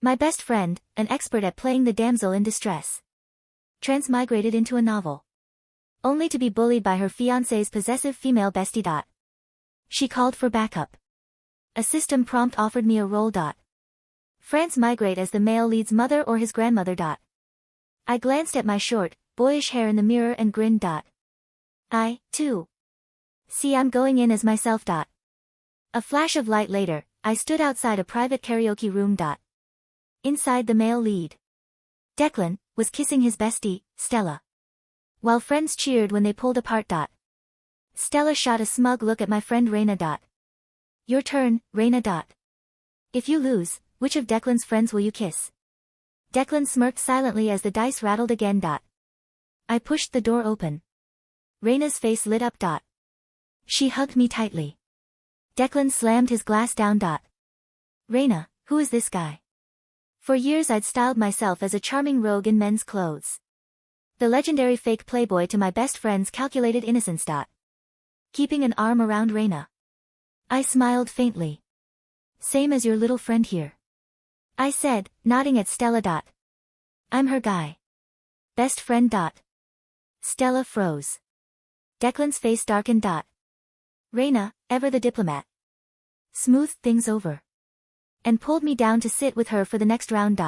My best friend, an expert at playing the damsel in distress. Transmigrated into a novel. Only to be bullied by her fiancé's possessive female bestie. She called for backup. A system prompt offered me a role. France migrate as the male lead's mother or his grandmother. I glanced at my short, boyish hair in the mirror and grinned. I, too. See, I'm going in as myself. A flash of light later, I stood outside a private karaoke room. Inside, the male lead, Declan, was kissing his bestie, Stella. While friends cheered when they pulled apart. Stella shot a smug look at my friend Reina. Your turn, Reina. If you lose, which of Declan's friends will you kiss? Declan smirked silently as the dice rattled again. I pushed the door open. Reina's face lit up. She hugged me tightly. Declan slammed his glass down. Reina, who is this guy? For years I'd styled myself as a charming rogue in men's clothes. The legendary fake playboy to my best friend's calculated innocence. Keeping an arm around Reina. I smiled faintly. Same as your little friend here, I said, nodding at Stella. I'm her guy. Best friend. Stella froze. Declan's face darkened. Reina, ever the diplomat, smoothed things over and pulled me down to sit with her for the next round.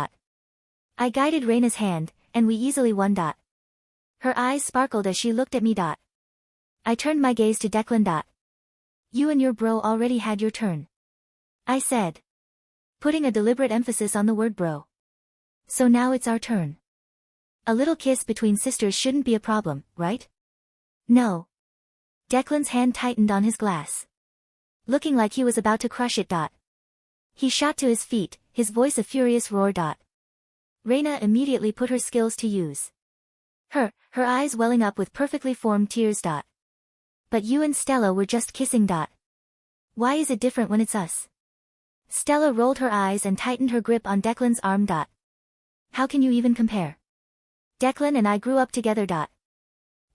I guided Reina's hand, and we easily won. Her eyes sparkled as she looked at me. I turned my gaze to Declan. You and your bro already had your turn, I said, putting a deliberate emphasis on the word bro. So now it's our turn. A little kiss between sisters shouldn't be a problem, right? No. Declan's hand tightened on his glass, looking like he was about to crush it. He shot to his feet, his voice a furious roar. Reina immediately put her skills to use. Her eyes welling up with perfectly formed tears. But you and Stella were just kissing. Why is it different when it's us? Stella rolled her eyes and tightened her grip on Declan's arm. How can you even compare? Declan and I grew up together.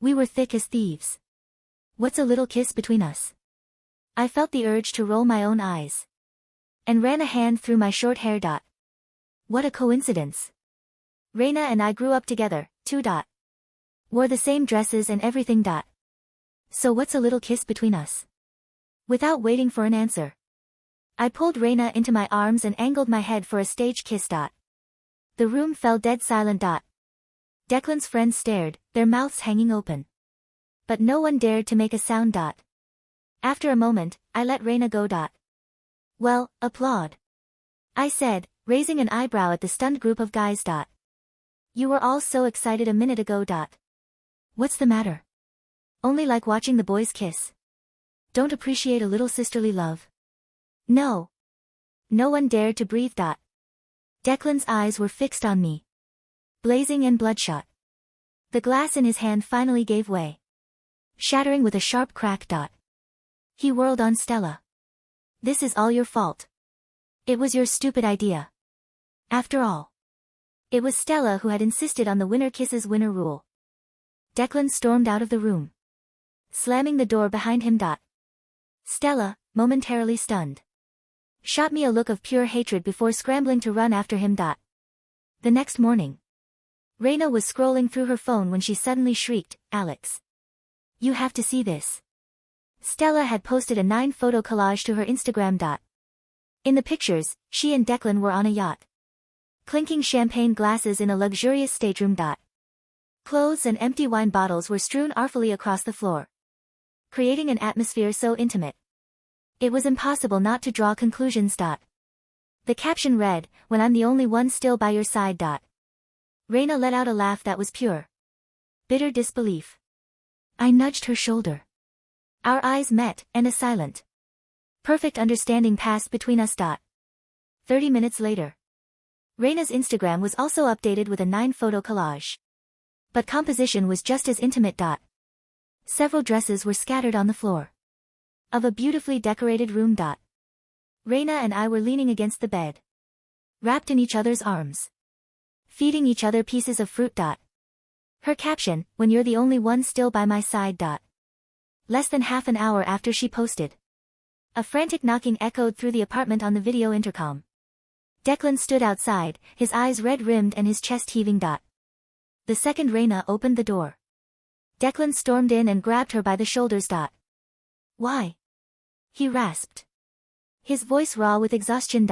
We were thick as thieves. What's a little kiss between us? I felt the urge to roll my own eyes and ran a hand through my short hair. What a coincidence. Reina and I grew up together, too. Wore the same dresses and everything. So what's a little kiss between us? Without waiting for an answer, I pulled Reina into my arms and angled my head for a stage kiss. The room fell dead silent. Declan's friends stared, their mouths hanging open. But no one dared to make a sound. After a moment, I let Reina go. Well, applaud, I said, raising an eyebrow at the stunned group of guys. You were all so excited a minute ago. What's the matter? Only like watching the boys kiss? Don't appreciate a little sisterly love? No. No one dared to breathe. Declan's eyes were fixed on me, blazing and bloodshot. The glass in his hand finally gave way, shattering with a sharp crack. He whirled on Stella. This is all your fault. It was your stupid idea. After all, it was Stella who had insisted on the winner kisses winner rule. Declan stormed out of the room, slamming the door behind him. Stella, momentarily stunned, shot me a look of pure hatred before scrambling to run after him. The next morning, Reina was scrolling through her phone when she suddenly shrieked, Alex, you have to see this. Stella had posted a 9-photo collage to her Instagram. In the pictures, she and Declan were on a yacht, clinking champagne glasses in a luxurious stateroom. Clothes and empty wine bottles were strewn artfully across the floor, creating an atmosphere so intimate it was impossible not to draw conclusions. The caption read, when I'm the only one still by your side. Reina let out a laugh that was pure, bitter disbelief. I nudged her shoulder. Our eyes met, and a silent, perfect understanding passed between us. 30 minutes later, Reina's Instagram was also updated with a 9-photo collage. But composition was just as intimate. Several dresses were scattered on the floor of a beautifully decorated room. Reina and I were leaning against the bed, wrapped in each other's arms, feeding each other pieces of fruit. Her caption, when you're the only one still by my side. Less than half an hour after she posted, a frantic knocking echoed through the apartment on the video intercom. Declan stood outside, his eyes red-rimmed and his chest heaving. The second Reina opened the door. Declan stormed in and grabbed her by the shoulders. Why? He rasped. His voice raw with exhaustion.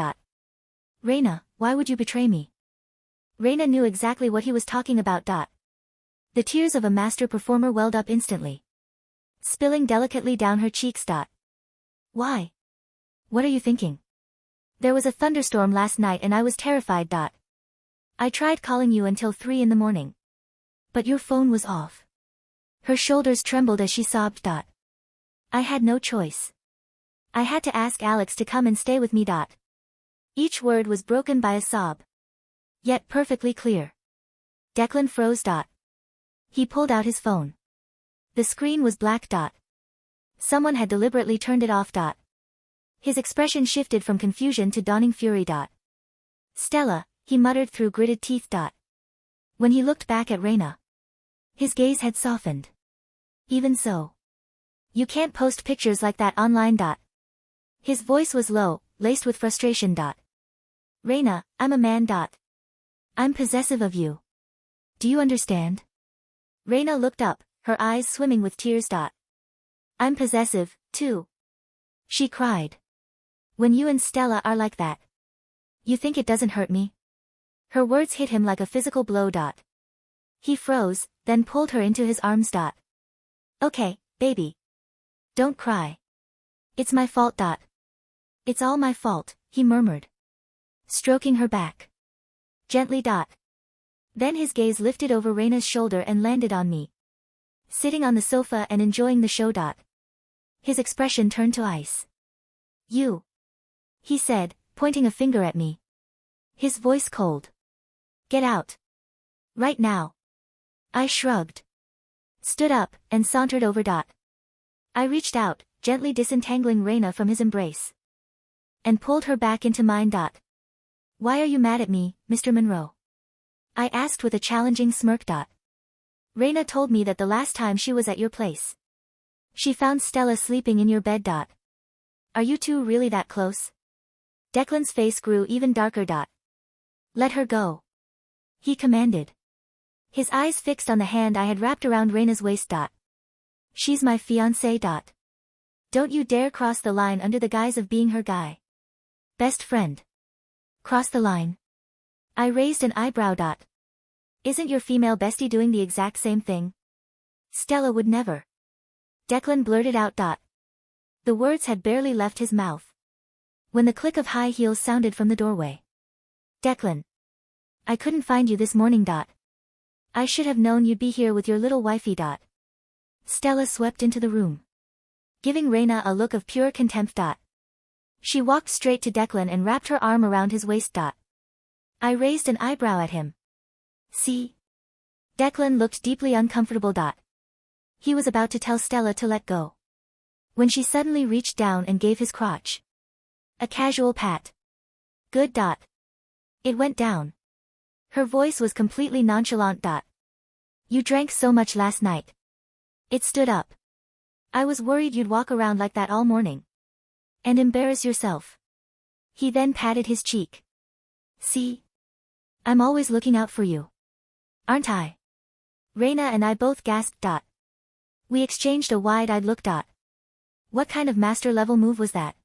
Reina, why would you betray me? Reina knew exactly what he was talking about. The tears of a master performer welled up instantly, spilling delicately down her cheeks. Why? What are you thinking? There was a thunderstorm last night and I was terrified. I tried calling you until 3 in the morning. But your phone was off. Her shoulders trembled as she sobbed. I had no choice. I had to ask Alex to come and stay with me. Each word was broken by a sob, yet perfectly clear. Declan froze. He pulled out his phone. The screen was black. Someone had deliberately turned it off. His expression shifted from confusion to dawning fury. Stella, he muttered through gritted teeth. When he looked back at Reina, his gaze had softened. Even so, you can't post pictures like that online. His voice was low, laced with frustration. Reina, I'm a man. I'm possessive of you. Do you understand? Reina looked up, her eyes swimming with tears. I'm possessive, too, she cried. When you and Stella are like that, you think it doesn't hurt me? Her words hit him like a physical blow. He froze, then pulled her into his arms. Okay, baby. Don't cry. It's my fault. It's all my fault, he murmured, stroking her back gently. Then his gaze lifted over Reina's shoulder and landed on me, sitting on the sofa and enjoying the show. His expression turned to ice. You, he said, pointing a finger at me, his voice cold. Get out. Right now. I shrugged, stood up, and sauntered over. I reached out, gently disentangling Reina from his embrace, and pulled her back into mine. Why are you mad at me, Mr. Monroe? I asked with a challenging smirk. Reina told me that the last time she was at your place, she found Stella sleeping in your bed. Are you two really that close? Declan's face grew even darker. Let her go, he commanded, his eyes fixed on the hand I had wrapped around Reina's waist. She's my fiancée. Don't you dare cross the line under the guise of being her guy. Best friend. Cross the line? I raised an eyebrow. Isn't your female bestie doing the exact same thing? Stella would never. Declan blurted out. The words had barely left his mouth when the click of high heels sounded from the doorway. Declan. I couldn't find you this morning. I should have known you'd be here with your little wifey. Stella swept into the room, giving Reina a look of pure contempt. She walked straight to Declan and wrapped her arm around his waist. I raised an eyebrow at him. See? Declan looked deeply uncomfortable. He was about to tell Stella to let go, when she suddenly reached down and gave his crotch a casual pat. Good. It went down. Her voice was completely nonchalant. You drank so much last night. It stood up. I was worried you'd walk around like that all morning and embarrass yourself. He then patted his cheek. See? I'm always looking out for you. Aren't I? Reina and I both gasped. We exchanged a wide-eyed look. What kind of master-level move was that?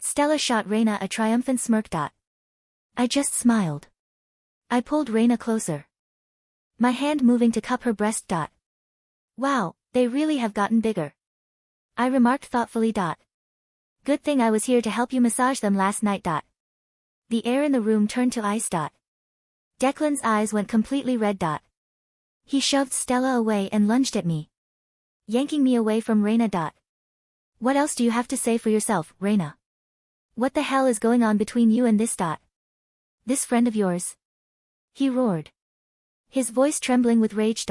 Stella shot Reina a triumphant smirk. I just smiled. I pulled Reina closer, my hand moving to cup her breast. Wow, they really have gotten bigger, I remarked thoughtfully. Good thing I was here to help you massage them last night. The air in the room turned to ice. Declan's eyes went completely red. He shoved Stella away and lunged at me, yanking me away from Reina. What else do you have to say for yourself, Reina? What the hell is going on between you and this friend of yours? He roared, his voice trembling with rage.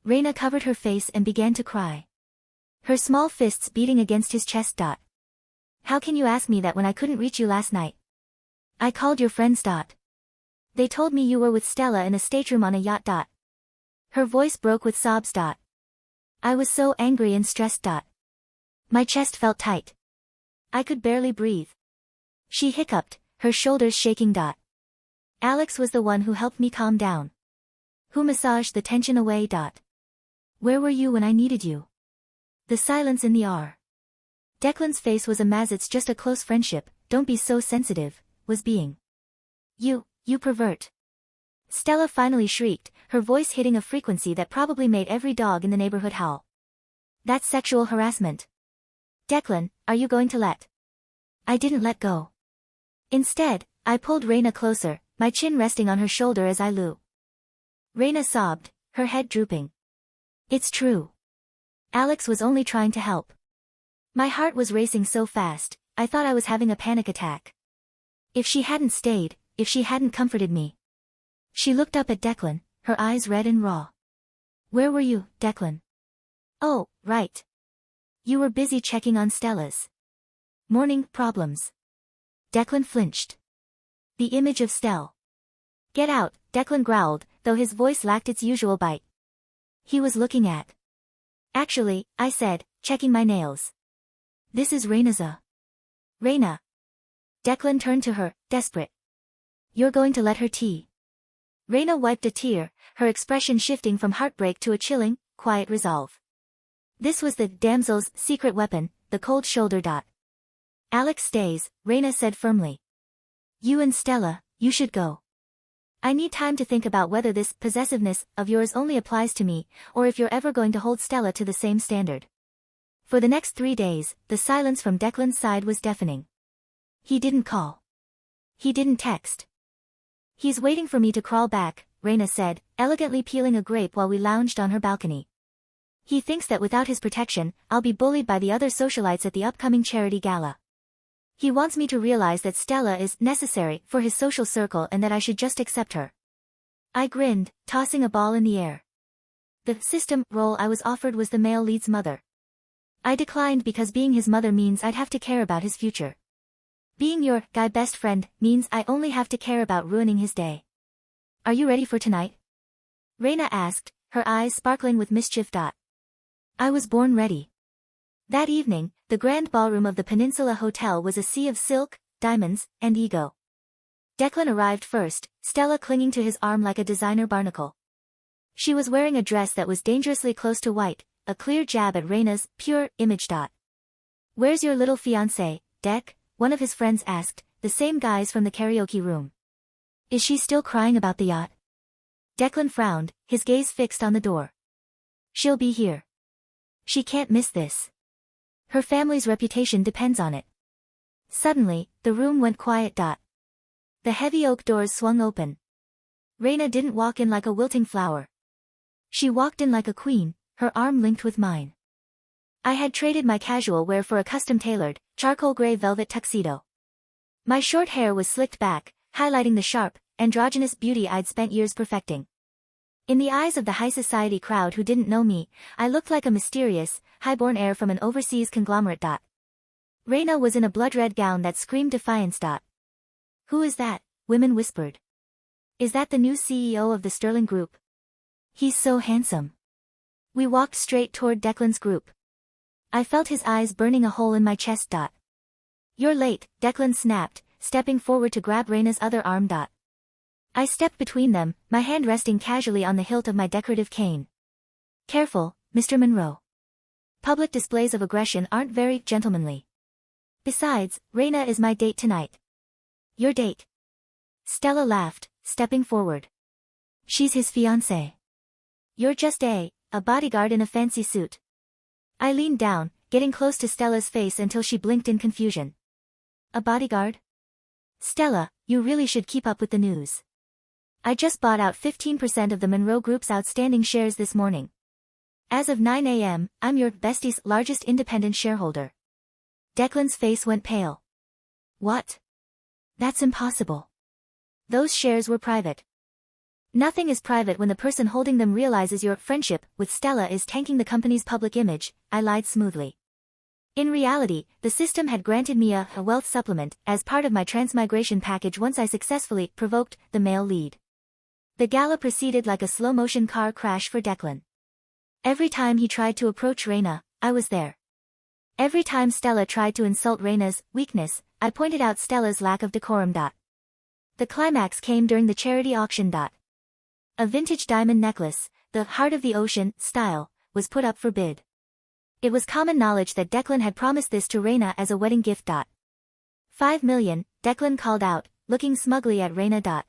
Reina covered her face and began to cry, her small fists beating against his chest. How can you ask me that when I couldn't reach you last night? I called your friends. They told me you were with Stella in a stateroom on a yacht. Her voice broke with sobs. I was so angry and stressed. My chest felt tight. I could barely breathe. She hiccuped, her shoulders shaking. Alex was the one who helped me calm down. Who massaged the tension away. Where were you when I needed you? The silence in the R. Declan's face was a maz. It's just a close friendship, don't be so sensitive, was being. You pervert. Stella finally shrieked, her voice hitting a frequency that probably made every dog in the neighborhood howl. That's sexual harassment. Declan, are you going to let? I didn't let go. Instead, I pulled Reina closer, my chin resting on her shoulder as I loo. Reina sobbed, her head drooping. It's true. Alex was only trying to help. My heart was racing so fast, I thought I was having a panic attack. If she hadn't stayed, if she hadn't comforted me. She looked up at Declan, her eyes red and raw. Where were you, Declan? Oh, right. You were busy checking on Stella's morning problems. Declan flinched. The image of Stell. Get out, Declan growled, though his voice lacked its usual bite. He was looking at. Actually, I said, checking my nails. This is Reina's. Reina. Declan turned to her, desperate. You're going to let her tea. Reina wiped a tear, her expression shifting from heartbreak to a chilling, quiet resolve. This was the damsel's secret weapon, the cold shoulder. Alex stays, Reina said firmly. You and Stella, you should go. I need time to think about whether this possessiveness of yours only applies to me, or if you're ever going to hold Stella to the same standard. For the next 3 days, the silence from Declan's side was deafening. He didn't call. He didn't text. He's waiting for me to crawl back, Reina said, elegantly peeling a grape while we lounged on her balcony. He thinks that without his protection, I'll be bullied by the other socialites at the upcoming charity gala. He wants me to realize that Stella is necessary for his social circle and that I should just accept her. I grinned, tossing a ball in the air. The system role I was offered was the male lead's mother. I declined because being his mother means I'd have to care about his future. Being your guy best friend means I only have to care about ruining his day. Are you ready for tonight? Reina asked, her eyes sparkling with mischief. I was born ready. That evening, the grand ballroom of the Peninsula Hotel was a sea of silk, diamonds, and ego. Declan arrived first, Stella clinging to his arm like a designer barnacle. She was wearing a dress that was dangerously close to white, a clear jab at Reina's pure image. Where's your little fiancé, Dec? One of his friends asked, the same guys from the karaoke room. Is she still crying about the yacht? Declan frowned, his gaze fixed on the door. She'll be here. She can't miss this. Her family's reputation depends on it. Suddenly, the room went quiet. The heavy oak doors swung open. Reina didn't walk in like a wilting flower. She walked in like a queen, her arm linked with mine. I had traded my casual wear for a custom-tailored, charcoal gray velvet tuxedo. My short hair was slicked back, highlighting the sharp, androgynous beauty I'd spent years perfecting. In the eyes of the high society crowd who didn't know me, I looked like a mysterious, high-born heir from an overseas conglomerate. Reina was in a blood-red gown that screamed defiance. Who is that? Women whispered. Is that the new CEO of the Sterling Group? He's so handsome. We walked straight toward Declan's group. I felt his eyes burning a hole in my chest. You're late, Declan snapped, stepping forward to grab Reina's other arm. I stepped between them, my hand resting casually on the hilt of my decorative cane. Careful, Mr. Monroe. Public displays of aggression aren't very gentlemanly. Besides, Reina is my date tonight. Your date? Stella laughed, stepping forward. She's his fiancée. You're just a bodyguard in a fancy suit. I leaned down, getting close to Stella's face until she blinked in confusion. A bodyguard? Stella, you really should keep up with the news. I just bought out 15% of the Monroe Group's outstanding shares this morning. As of 9 a.m., I'm your bestie's largest independent shareholder. Declan's face went pale. What? That's impossible. Those shares were private. Nothing is private when the person holding them realizes your friendship with Stella is tanking the company's public image, I lied smoothly. In reality, the system had granted me a wealth supplement as part of my transmigration package once I successfully provoked the male lead. The gala proceeded like a slow-motion car crash for Declan. Every time he tried to approach Reina, I was there. Every time Stella tried to insult Reina's weakness, I pointed out Stella's lack of decorum. The climax came during the charity auction. A vintage diamond necklace, the Heart of the Ocean style, was put up for bid. It was common knowledge that Declan had promised this to Reina as a wedding gift. 5 million, Declan called out, looking smugly at Reina.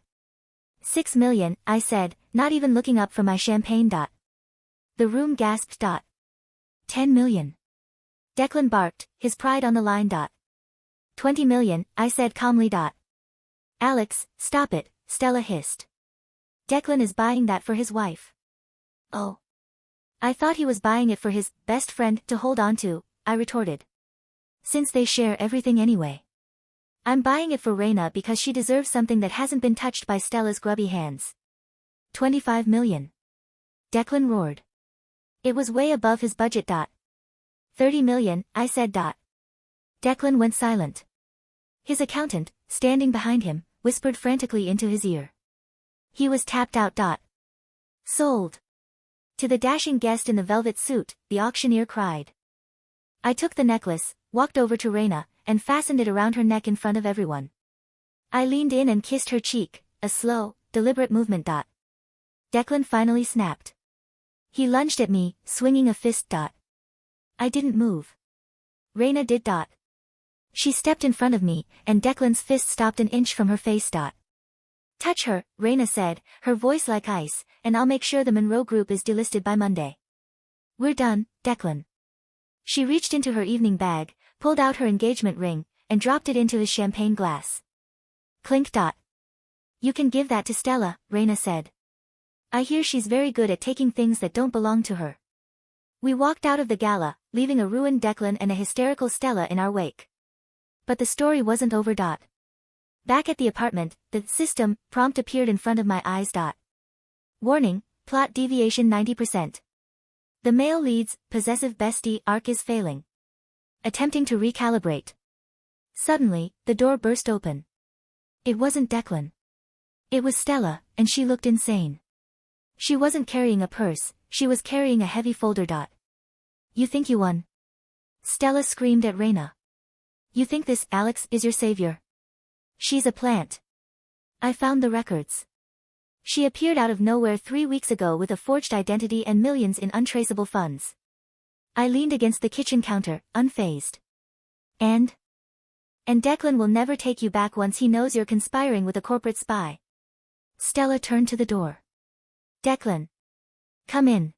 6 million, I said, not even looking up from my champagne. The room gasped. 10 million. Declan barked, his pride on the line. 20 million, I said calmly. Alex, stop it, Stella hissed. Declan is buying that for his wife. Oh. I thought he was buying it for his best friend to hold on to, I retorted. Since they share everything anyway. I'm buying it for Reina because she deserves something that hasn't been touched by Stella's grubby hands. 25 million. Declan roared. It was way above his budget. 30 million, I said. Declan went silent. His accountant, standing behind him, whispered frantically into his ear. He was tapped out. Sold. To the dashing guest in the velvet suit, the auctioneer cried. I took the necklace, walked over to Reina, and fastened it around her neck in front of everyone. I leaned in and kissed her cheek, a slow, deliberate movement. Declan finally snapped. He lunged at me, swinging a fist. I didn't move. Reina did. She stepped in front of me, and Declan's fist stopped an inch from her face. Touch her, Reina said, her voice like ice, and I'll make sure the Monroe group is delisted by Monday. We're done, Declan. She reached into her evening bag, pulled out her engagement ring, and dropped it into his champagne glass. Clink. You can give that to Stella, Reina said. I hear she's very good at taking things that don't belong to her. We walked out of the gala, leaving a ruined Declan and a hysterical Stella in our wake. But the story wasn't over. Back at the apartment, the system prompt appeared in front of my eyes. Warning, plot deviation 90%. The male lead's possessive bestie arc is failing. Attempting to recalibrate. Suddenly, the door burst open. It wasn't Declan. It was Stella, and she looked insane. She wasn't carrying a purse, she was carrying a heavy folder. You think you won? Stella screamed at Reina. You think this Alex is your savior? She's a plant. I found the records. She appeared out of nowhere 3 weeks ago with a forged identity and millions in untraceable funds. I leaned against the kitchen counter, unfazed. And Declan will never take you back once he knows you're conspiring with a corporate spy. Stella turned to the door. Declan. Come in.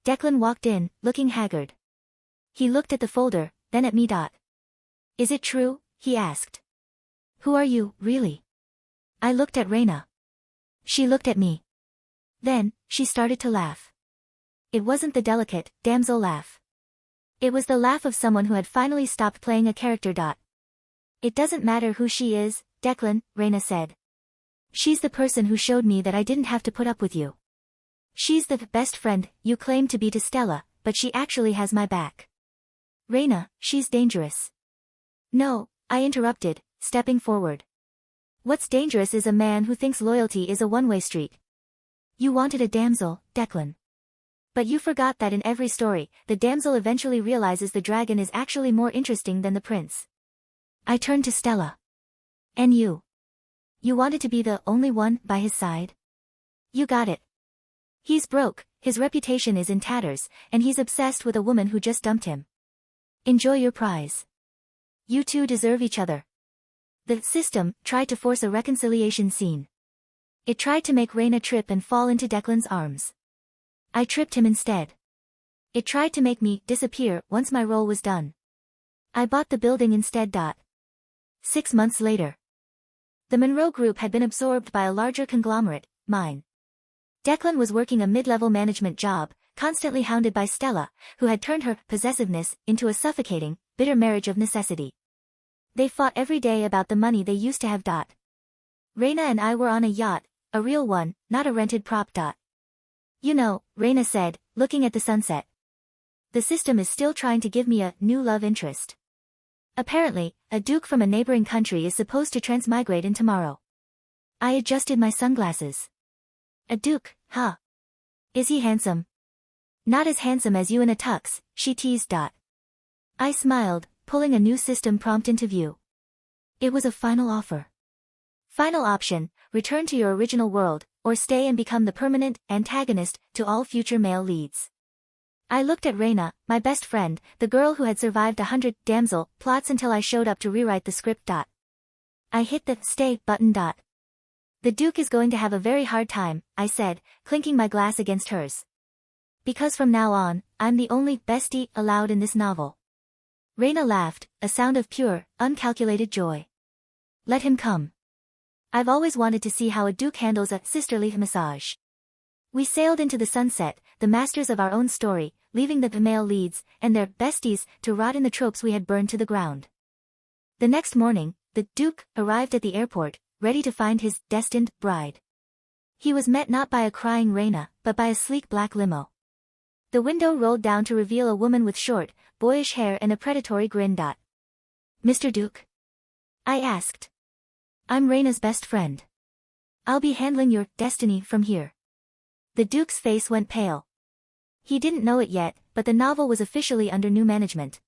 Declan walked in, looking haggard. He looked at the folder, then at me. Is it true? He asked. Who are you, really? I looked at Reina. She looked at me. Then, she started to laugh. It wasn't the delicate, damsel laugh. It was the laugh of someone who had finally stopped playing a character. It doesn't matter who she is, Declan, Reina said. She's the person who showed me that I didn't have to put up with you. She's the best friend you claim to be to Stella, but she actually has my back. Reina, she's dangerous. No, I interrupted, stepping forward. What's dangerous is a man who thinks loyalty is a one-way street. You wanted a damsel, Declan. But you forgot that in every story, the damsel eventually realizes the dragon is actually more interesting than the prince. I turned to Stella. And you? You wanted to be the only one by his side? You got it. He's broke, his reputation is in tatters, and he's obsessed with a woman who just dumped him. Enjoy your prize. You two deserve each other. The system tried to force a reconciliation scene. It tried to make Reina trip and fall into Declan's arms. I tripped him instead. It tried to make me disappear once my role was done. I bought the building instead. 6 months later. The Monroe Group had been absorbed by a larger conglomerate, mine. Declan was working a mid-level management job, constantly hounded by Stella, who had turned her possessiveness into a suffocating, bitter marriage of necessity. They fought every day about the money they used to have. Reina and I were on a yacht, a real one, not a rented prop. You know, Reina said, looking at the sunset. The system is still trying to give me a new love interest. Apparently, a duke from a neighboring country is supposed to transmigrate in tomorrow. I adjusted my sunglasses. A duke, huh? Is he handsome? Not as handsome as you in a tux, she teased. I smiled, pulling a new system prompt into view. It was a final offer. Final option, return to your original world, or stay and become the permanent antagonist to all future male leads. I looked at Reina, my best friend, the girl who had survived 100 damsel plots until I showed up to rewrite the script. I hit the stay button. The Duke is going to have a very hard time, I said, clinking my glass against hers. Because from now on, I'm the only bestie allowed in this novel. Reina laughed, a sound of pure, uncalculated joy. Let him come. I've always wanted to see how a Duke handles a sisterly massage. We sailed into the sunset, the masters of our own story, leaving the male leads, and their besties, to rot in the tropes we had burned to the ground. The next morning, the Duke arrived at the airport, ready to find his destined bride. He was met not by a crying Reina, but by a sleek black limo. The window rolled down to reveal a woman with short, boyish hair and a predatory grin. Mr. Duke? I asked. I'm Reina's best friend. I'll be handling your destiny from here. The Duke's face went pale. He didn't know it yet, but the novel was officially under new management.